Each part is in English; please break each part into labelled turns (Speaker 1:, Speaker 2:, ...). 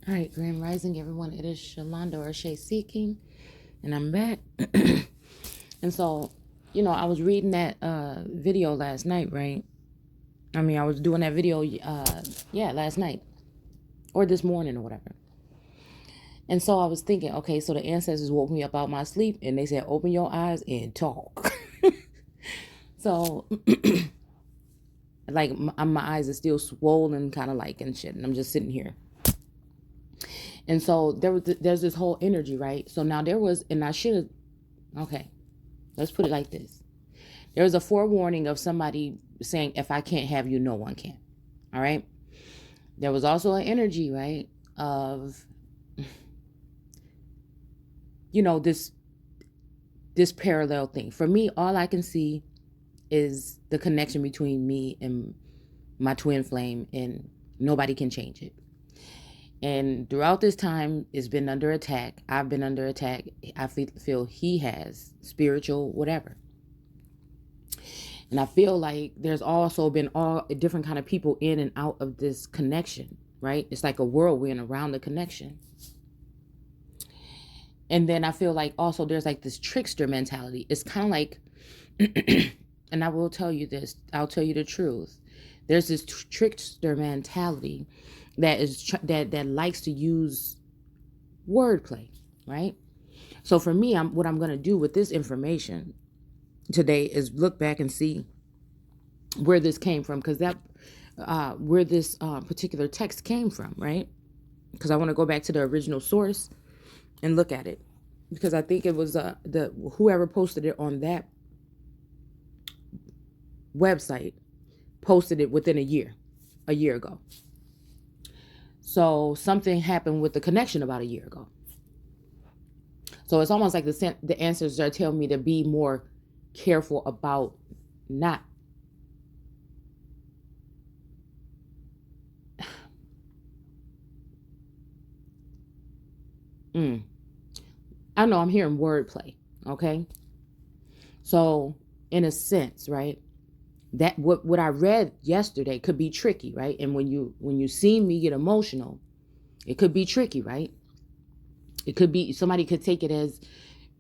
Speaker 1: All right, Grand Rising, everyone. It is Shalonda or Shay Seeking, and I'm back. And so, I was reading that video last night, right? I was doing that video, last night or this morning or whatever. And so I was thinking, okay, so the ancestors woke me up out my sleep, and they said, "Open your eyes and talk." So, like, my eyes are still swollen, kind of like and shit, and I'm just sitting here. And so there's this whole energy, right? So now there was, and I should have. Okay, let's put it like this. There was a forewarning of somebody saying, if I can't have you, no one can. All right. There was also an energy, right, of, this parallel thing. For me, all I can see is the connection between me and my twin flame, and nobody can change it. And throughout this time, it's been under attack. I've been under attack. I feel he has spiritual, whatever. And I feel like there's also been all different kind of people in and out of this connection, right? It's like a whirlwind around the connection. And then I feel like also there's like this trickster mentality. It's kind of like, and I will tell you this, I'll tell you the truth. There's this trickster mentality that is that likes to use wordplay, right? So for me, what I'm going to do with this information today is look back and see where this came from, because that where this particular text came from, right? Because I want to go back to the original source and look at it, because I think it was the whoever posted it on that website posted it within a year ago. So something happened with the connection about a year ago. So it's almost like the answers are telling me to be more careful about not I know I'm hearing wordplay, okay? So in a sense, right, that what I read yesterday could be tricky, right? And when you see me get emotional, it could be tricky, right? It could be, somebody could take it as,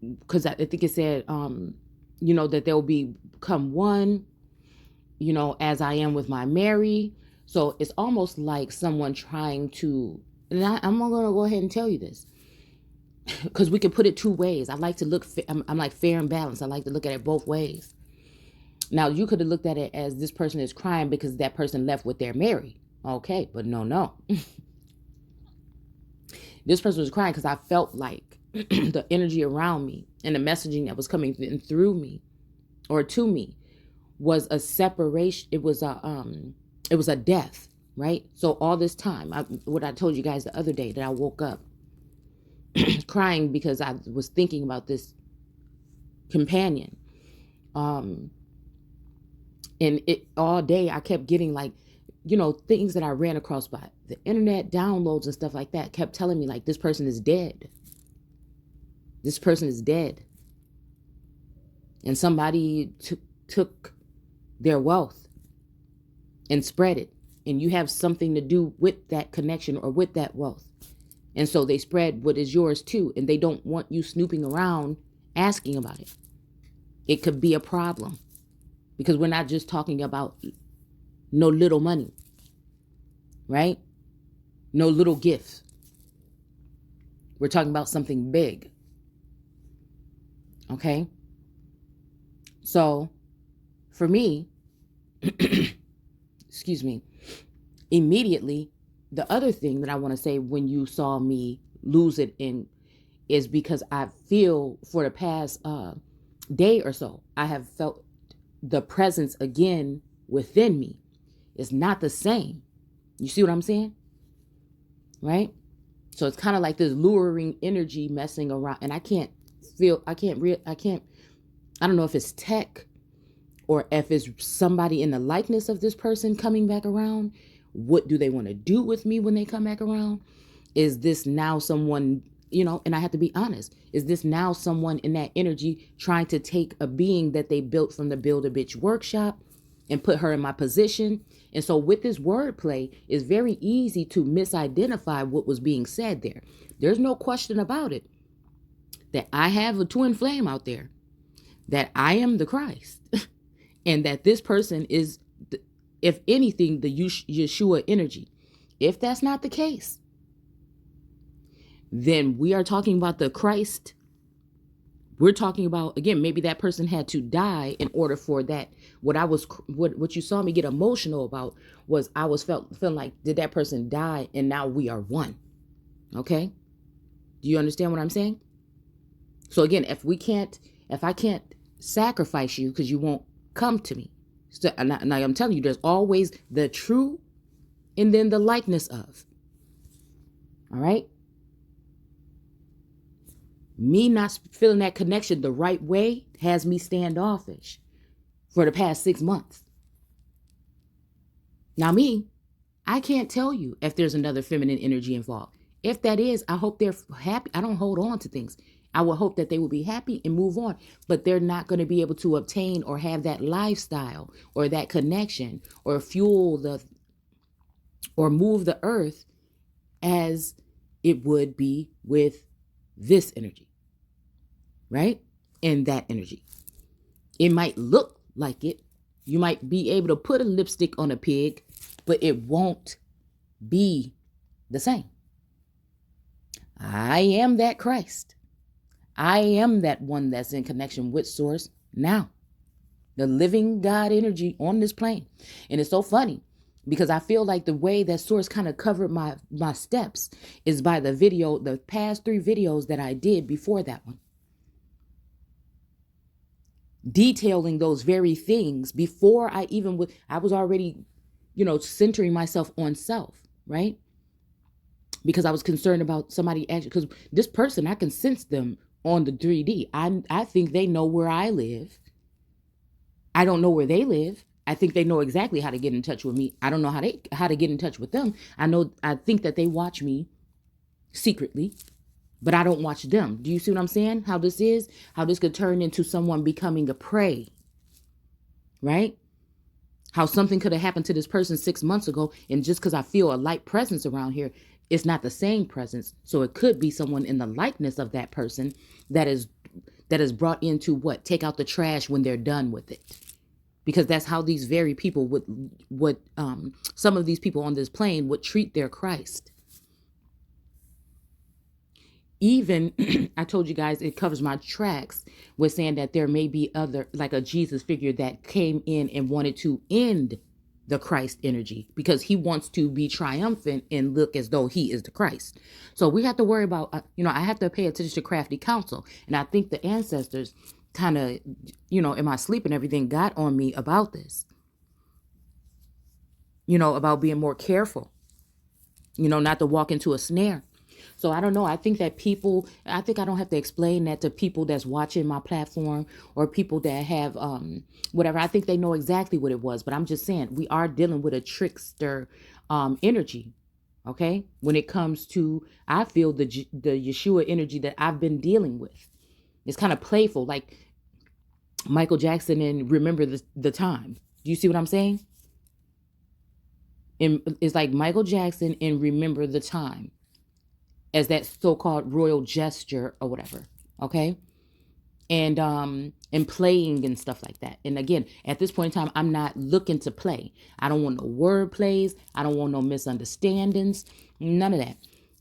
Speaker 1: because I think it said, that they'll become one, as I am with my Mary. So it's almost like someone trying to, and I'm going to go ahead and tell you this, because we can put it two ways. I like to look, I'm like fair and balanced. I like to look at it both ways. Now, you could have looked at it as this person is crying because that person left with their Mary. Okay, but no. This person was crying because I felt like the energy around me and the messaging that was coming through me or to me was a separation. It was a death, right? So all this time, what I told you guys the other day, that I woke up crying because I was thinking about this companion. And it all day I kept getting like, things that I ran across by the internet, downloads and stuff like that, kept telling me like, this person is dead. This person is dead. And somebody took their wealth and spread it. And you have something to do with that connection or with that wealth. And so they spread what is yours too. And they don't want you snooping around asking about it. It could be a problem, because we're not just talking about no little money, right? No little gifts. We're talking about something big. Okay? So for me, excuse me, immediately, the other thing that I want to say when you saw me lose it is because I feel for the past day or so, I have felt the presence again within me. It's not the same. You see what I'm saying? Right? So it's kind of like this luring energy messing around, and I don't know if it's tech or if it's somebody in the likeness of this person coming back around. What do they want to do with me when they come back around? Is this now someone, and I have to be honest, is this now someone in that energy trying to take a being that they built from the Build a Bitch workshop and put her in my position. And so with this wordplay, it's very easy to misidentify what was being said there. There's no question about it that I have a twin flame out there, that I am the Christ, and that this person is, if anything, the Yeshua energy. If that's not the case, then we are talking about the Christ. We're talking about, again, maybe that person had to die in order for that. What you saw me get emotional about was I was feeling like, did that person die and now we are one? Okay. Do you understand what I'm saying? So again, if I can't sacrifice you because you won't come to me. So, and I'm telling you, there's always the true and then the likeness of. All right. Me not feeling that connection the right way has me standoffish for the past 6 months. Now I can't tell you if there's another feminine energy involved. If that is, I hope they're happy. I don't hold on to things. I would hope that they will be happy and move on, but they're not going to be able to obtain or have that lifestyle or that connection or or move the earth as it would be with this energy. Right? And that energy. It might look like it. You might be able to put a lipstick on a pig, but it won't be the same. I am that Christ. I am that one that's in connection with Source now. The living God energy on this plane. And it's so funny because I feel like the way that Source kind of covered my steps is by the past 3 videos that I did before that one. Detailing those very things before I was already, centering myself on self, right? Because I was concerned about somebody actually, because this person, I can sense them on the 3D. I think they know where I live. I don't know where they live. I think they know exactly how to get in touch with me. I don't know how to get in touch with them. I think that they watch me secretly, but I don't watch them. Do you see what I'm saying? How this could turn into someone becoming a prey, right? How something could have happened to this person 6 months ago. And just because I feel a light presence around here, it's not the same presence. So it could be someone in the likeness of that person that is brought in to take out the trash when they're done with it. Because that's how these very people would some of these people on this plane would treat their Christ. Even, I told you guys, it covers my tracks with saying that there may be like a Jesus figure that came in and wanted to end the Christ energy because he wants to be triumphant and look as though he is the Christ. So we have to worry about, I have to pay attention to crafty counsel. And I think the ancestors kind of, in my sleep and everything got on me about this, about being more careful, not to walk into a snare. So I don't know. I think that I don't have to explain that to people that's watching my platform or people that have whatever. I think they know exactly what it was. But I'm just saying we are dealing with a trickster energy. OK, when it comes to, I feel the Yeshua energy that I've been dealing with. It's kind of playful, like Michael Jackson and Remember the Time. Do you see what I'm saying? It's like Michael Jackson and Remember the Time, as that so-called royal gesture or whatever, okay? And playing and stuff like that. And again, at this point in time, I'm not looking to play. I don't want no word plays. I don't want no misunderstandings. None of that.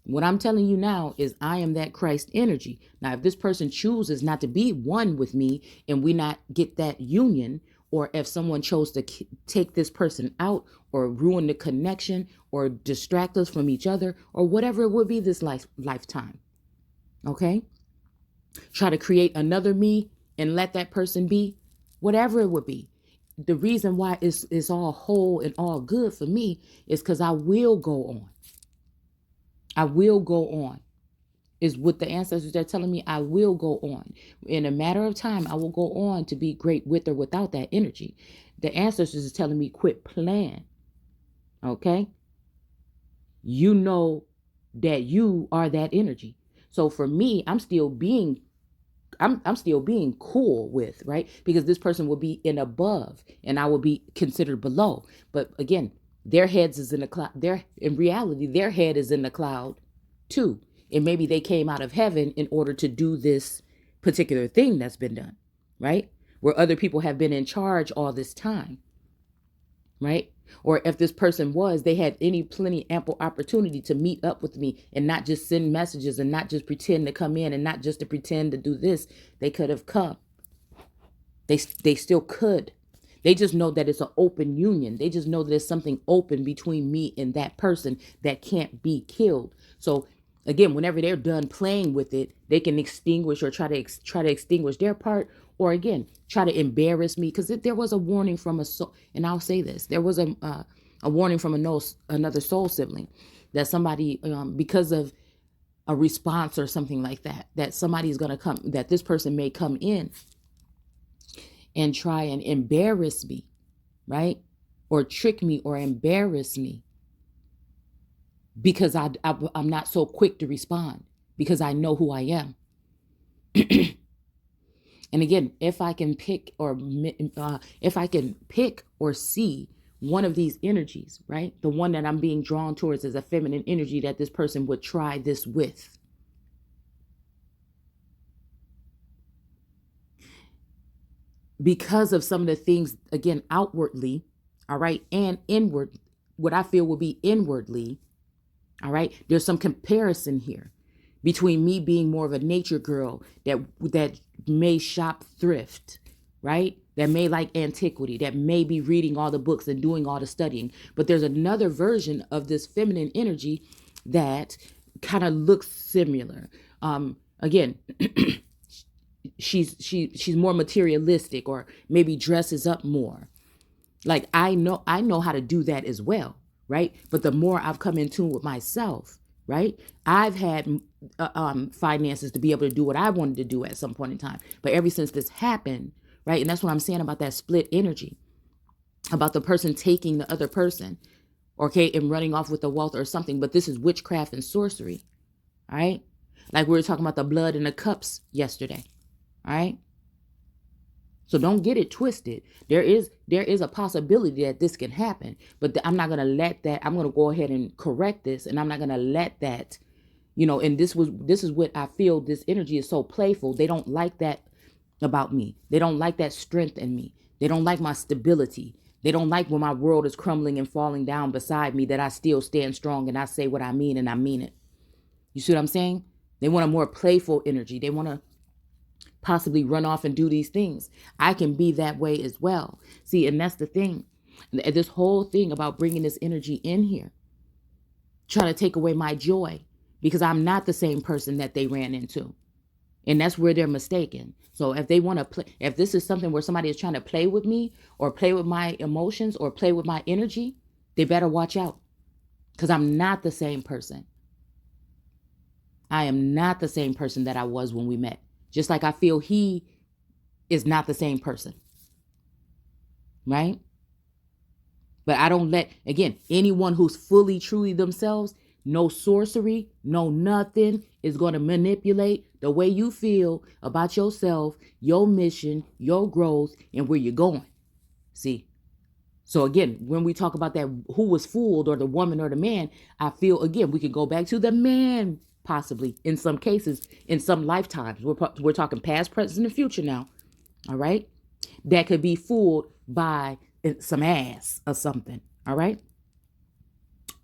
Speaker 1: What I'm telling you now is I am that Christ energy. Now, if this person chooses not to be one with me and we not get that union, or if someone chose to take this person out or ruin the connection or distract us from each other or whatever it would be this lifetime, okay? Try to create another me and let that person be, whatever it would be. The reason why it's all whole and all good for me is because I will go on. I will go on. Is what the ancestors are telling me. I will go on. In a matter of time, I will go on to be great with or without that energy. The ancestors is telling me quit playing. Okay? You know that you are that energy. So for me, I'm still being I'm still being cool with, right? Because this person will be in above and I will be considered below. But again, their heads is in the cloud. Their in reality, their head is in the cloud too. And maybe they came out of heaven in order to do this particular thing that's been done, right? Where other people have been in charge all this time, right? Or if this person was, they had plenty ample opportunity to meet up with me and not just send messages and not just pretend to come in and not just to pretend to do this. They could have come. They still could. They just know that it's an open union. They just know that there's something open between me and that person that can't be killed. So again, whenever they're done playing with it, they can extinguish or try to extinguish their part, or again try to embarrass me. Because there was a warning from a soul, and I'll say this: there was a warning from another soul sibling that somebody, because of a response or something like that, that somebody's gonna come, that this person may come in and try and embarrass me, right? Or trick me or embarrass me because I'm not so quick to respond because I know who I am. And again, if I can pick or see one of these energies, right? The one that I'm being drawn towards is a feminine energy that this person would try this with. Because of some of the things, again, outwardly, all right, and inward, what I feel will be inwardly, all right, there's some comparison here between me being more of a nature girl that may shop thrift, right? That may like antiquity, that may be reading all the books and doing all the studying. But there's another version of this feminine energy that kind of looks similar. Again, she's more materialistic, or maybe dresses up more. Like I know how to do that as well, right? But the more I've come in tune with myself, right? I've had finances to be able to do what I wanted to do at some point in time. But ever since this happened, right? And that's what I'm saying about that split energy, about the person taking the other person, okay, and running off with the wealth or something. But this is witchcraft and sorcery, all right? Like we were talking about the blood in the cups yesterday, all right? So don't get it twisted. There is a possibility that this can happen, but I'm not going to let that. I'm going to go ahead and correct this, and I'm not going to let that, and this is what I feel. This energy is so playful. They don't like that about me. They don't like that strength in me. They don't like my stability. They don't like when my world is crumbling and falling down beside me, that I still stand strong and I say what I mean and I mean it. You see what I'm saying? They want a more playful energy. They want to possibly run off and do these things. I can be that way as well. See, and that's the thing. This whole thing about bringing this energy in here, trying to take away my joy, because I'm not the same person that they ran into. And that's where they're mistaken. So if they want to play, if this is something where somebody is trying to play with me or play with my emotions or play with my energy, they better watch out, because I'm not the same person. I am not the same person that I was when we met. Just like I feel he is not the same person. Right? But I don't let, again, anyone who's fully, truly themselves, no sorcery, no nothing, is going to manipulate the way you feel about yourself, your mission, your growth, and where you're going. See? So again, when we talk about that, who was fooled, or the woman or the man, I feel, again, we could go back to the man, possibly, in some cases, in some lifetimes. We're talking past, present, and future now. All right? That could be fooled by some ass or something. All right?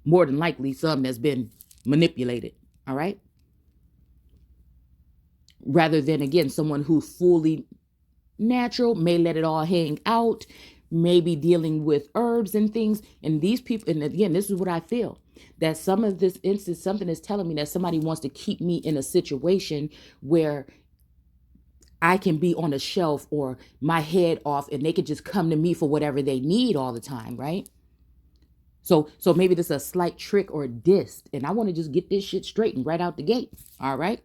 Speaker 1: More than likely, some that's been manipulated. All right? Rather than, again, someone who's fully natural, may let it all hang out, maybe dealing with herbs and things. And these people, and again, this is what I feel, that some of this instance, something is telling me that somebody wants to keep me in a situation where I can be on a shelf or my head off, and they could just come to me for whatever they need all the time, right? So maybe this is a slight trick or a diss, and I want to just get this shit straightened right out the gate, all right?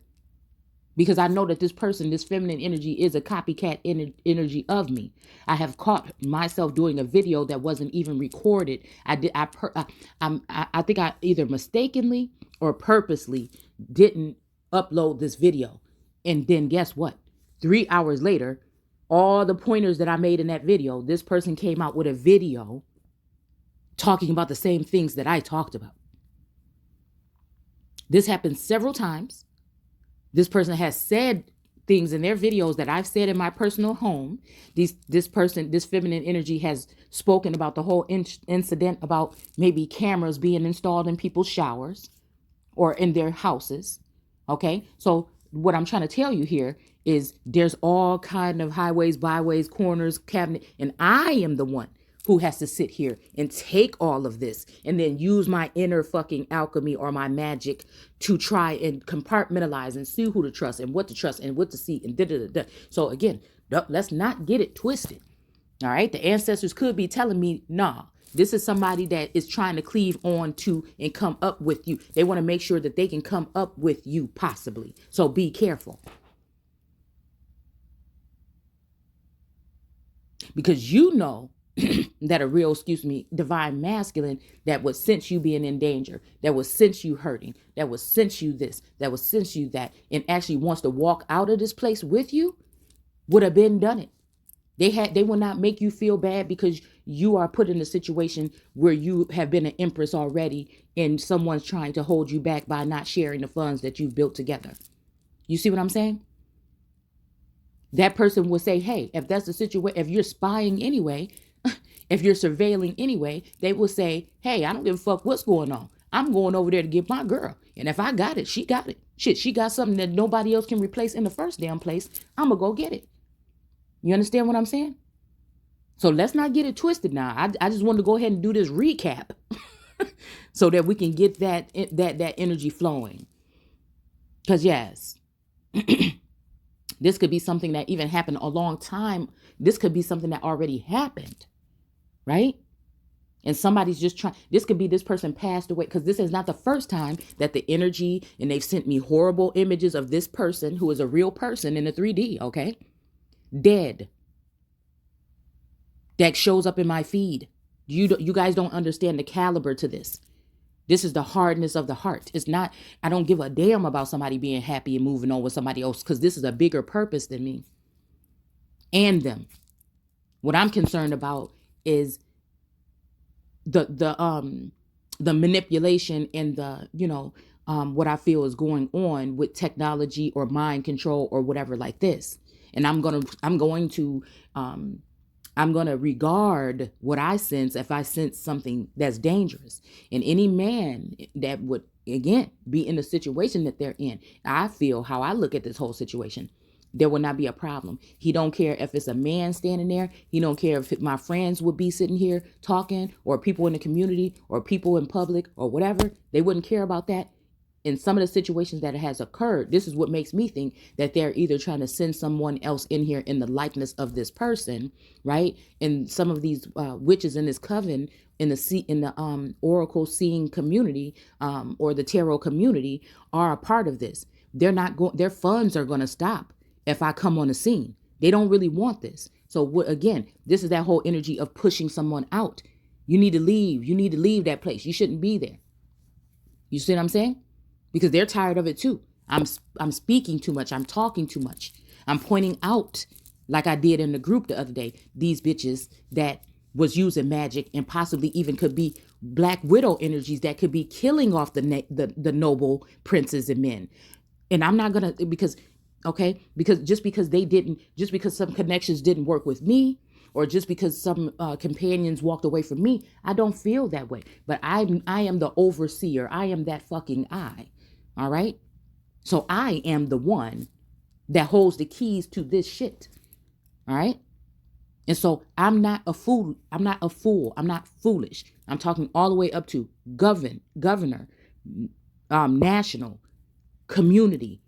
Speaker 1: Because I know that this person, this feminine energy, is a copycat energy of me. I have caught myself doing a video that wasn't even recorded. I think I either mistakenly or purposely didn't upload this video. And then guess what? 3 hours later, all the pointers that I made in that video, this person came out with a video talking about the same things that I talked about. This happened several times. This person has said things in their videos that I've said in my personal home. This feminine energy has spoken about the whole incident about maybe cameras being installed in people's showers or in their houses. Okay, so what I'm trying to tell you here is there's all kind of highways, byways, corners, cabinet, and I am the one who has to sit here and take all of this and then use my inner fucking alchemy or my magic to try and compartmentalize and see who to trust and what to see and da-da-da-da. So again, let's not get it twisted. All right. The ancestors could be telling me, nah, this is somebody that is trying to cleave on to and come up with you. They want to make sure that they can come up with you possibly. So be careful. Because you know that a real, divine masculine that would sense you being in danger, that would sense you hurting, that would sense you this, that would sense you that, and actually wants to walk out of this place with you, would have been done it. They will not make you feel bad because you are put in a situation where you have been an empress already and someone's trying to hold you back by not sharing the funds that you've built together. You see what I'm saying? That person will say, hey, if that's the situation, if you're spying anyway, if you're surveilling anyway, they will say, hey, I don't give a fuck what's going on. I'm going over there to get my girl. And if I got it, she got it. Shit, she got something that nobody else can replace in the first damn place. I'm going to go get it. You understand what I'm saying? So let's not get it twisted now. I just wanted to go ahead and do this recap so that we can get that energy flowing. Because yes, this could be something that even happened a long time. This could be something that already happened. Right? And somebody's just trying, this could be this person passed away, because this is not the first time that the energy, and they've sent me horrible images of this person who is a real person in the 3D, okay? Dead. That shows up in my feed. You guys don't understand the caliber to this. This is the hardness of the heart. It's not, I don't give a damn about somebody being happy and moving on with somebody else, because this is a bigger purpose than me and them. What I'm concerned about is the manipulation and the, what I feel is going on with technology or mind control or whatever like this. And I'm going to regard what I sense if I sense something that's dangerous. And any man that would, again, be in the situation that they're in, I feel how I look at this whole situation, there will not be a problem. He don't care if it's a man standing there. He don't care if my friends would be sitting here talking, or people in the community, or people in public, or whatever. They wouldn't care about that. In some of the situations that it has occurred, this is what makes me think that they're either trying to send someone else in here in the likeness of this person, right? And some of these witches in this coven, in the oracle seeing community, or the tarot community, are a part of this. They're not going. Their funds are going to stop if I come on the scene. They don't really want this. So again, this is that whole energy of pushing someone out. You need to leave. You need to leave that place. You shouldn't be there. You see what I'm saying? Because they're tired of it too. I'm speaking too much. I'm talking too much. I'm pointing out, like I did in the group the other day, these bitches that was using magic and possibly even could be Black Widow energies that could be killing off the noble princes and men. And I'm not gonna, because just because some connections didn't work with me, or just because some companions walked away from me, I don't feel that way. But I am the overseer. I am that fucking I. All right. So I am the one that holds the keys to this shit. All right. And so I'm not a fool. I'm not a fool. I'm not foolish. I'm talking all the way up to governor, national, community,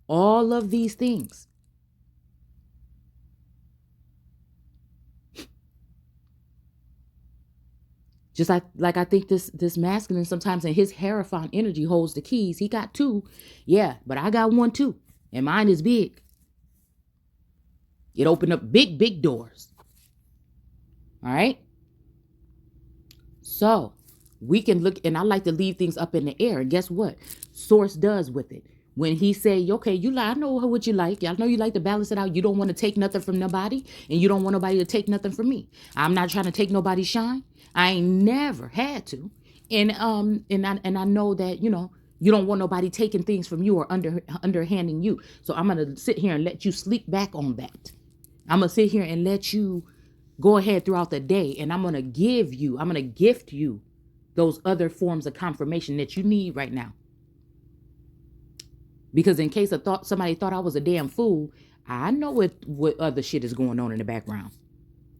Speaker 1: all of these things. Just like I think this masculine sometimes, in his Hierophant energy, holds the keys. He got two. Yeah, but I got one too. And mine is big. It opened up big doors. All right. So we can look, and I like to leave things up in the air. And guess what? Source does with it. When he say, okay, you lie, I know what you like. I know you like to balance it out. You don't want to take nothing from nobody, and you don't want nobody to take nothing from me. I'm not trying to take nobody's shine. I ain't never had to. And I know that, you don't want nobody taking things from you or underhanding you. So I'm gonna sit here and let you sleep back on that. I'm gonna sit here and let you go ahead throughout the day, and I'm gonna gift you those other forms of confirmation that you need right now. Because in case somebody thought I was a damn fool, I know what other shit is going on in the background.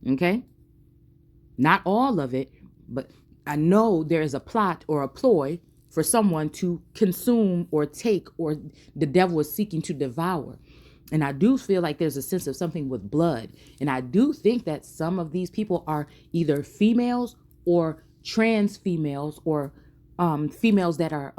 Speaker 1: Okay? Not all of it, but I know there is a plot or a ploy for someone to consume or take, or the devil is seeking to devour. And I do feel like there's a sense of something with blood. And I do think that some of these people are either females or trans females, or females that are